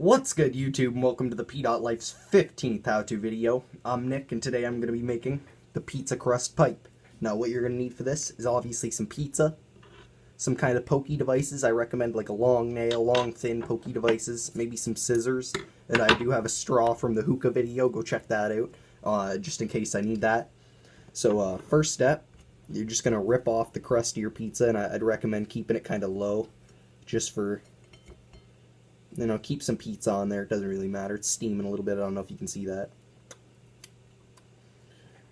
What's good, YouTube, and welcome to the Pdot Life's 15th how-to video. I'm Nick, and today I'm going to be making the pizza crust pipe. Now, what you're going to need for this is obviously some pizza, some kind of pokey devices. I recommend like a long nail, long thin pokey devices, maybe some scissors, and I do have a straw from the hookah video. Go check that out, just in case I need that. So, first step, you're just going to rip off the crust of your pizza, and I'd recommend keeping it kind of low, just for... keep some pizza on there. It doesn't really matter. It's steaming a little bit. I don't know if you can see that.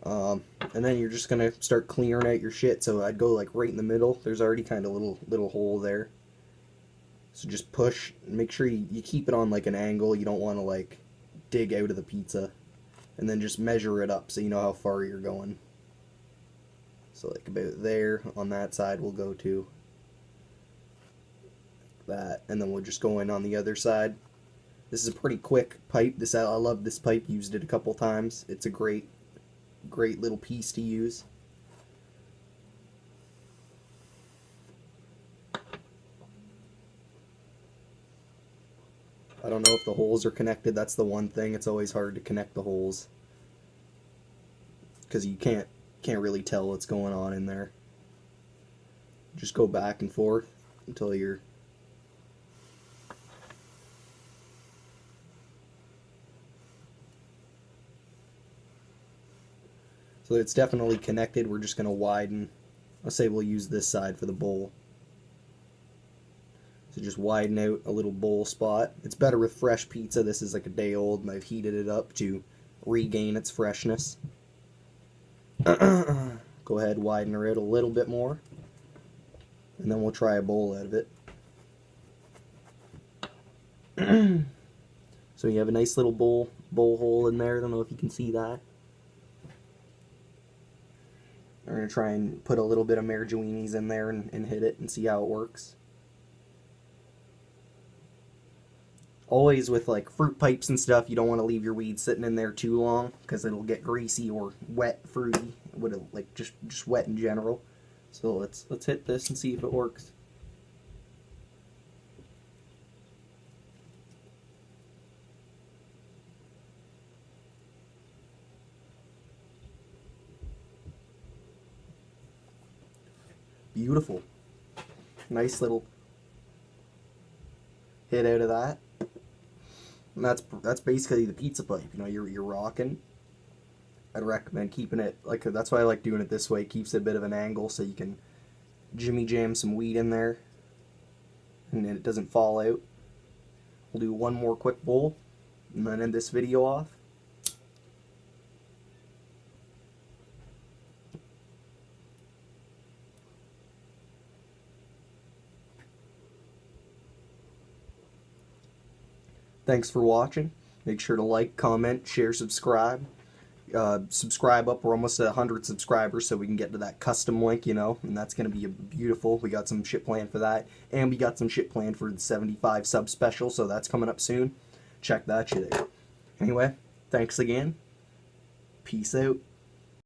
And then you're just gonna start clearing out your shit. So I'd go like right in the middle. There's already kind of a little hole there. So just push. Make sure you keep it on like an angle. You don't want to like dig out of the pizza. And then just measure it up so you know how far you're going. So like about there on that side we'll go to. That, and then we'll just go in on the other side. This is a pretty quick pipe. I love this pipe. Used it a couple times. It's a great little piece to use. I don't know if the holes are connected. That's the one thing. It's always hard to connect the holes because you can't really tell what's going on in there. Just go back and forth until you're So it's definitely connected. We're just going to widen. I'll say we'll use this side for the bowl. So just widen out a little bowl spot. It's better with fresh pizza. This is like a day old and I've heated it up to regain its freshness. Go ahead, widen it a little bit more. And then we'll try a bowl out of it. So you have a nice little bowl hole in there. I don't know if you can see that. We're going to try and put a little bit of margarines in there and hit it and see how it works. Always with like fruit pipes and stuff, you don't want to leave your weed sitting in there too long because it'll get greasy or wet, fruity, like just wet in general. So let's hit this and see if it works. Beautiful. Nice little hit out of that. And that's basically the pizza pipe. You know, you're rocking. I'd recommend keeping it like that's why I like doing it this way. It keeps it a bit of an angle so you can jimmy jam some weed in there and then it doesn't fall out. We'll do one more quick bowl and then end this video off. Thanks for watching. Make sure to like, comment, share, subscribe. Subscribe up. We're almost at 100 subscribers, so we can get to that custom link, and that's going to be beautiful. We got some shit planned for that, and we got some shit planned for the 75 sub special, so that's coming up soon. Check that shit out. Anyway, thanks again. Peace out.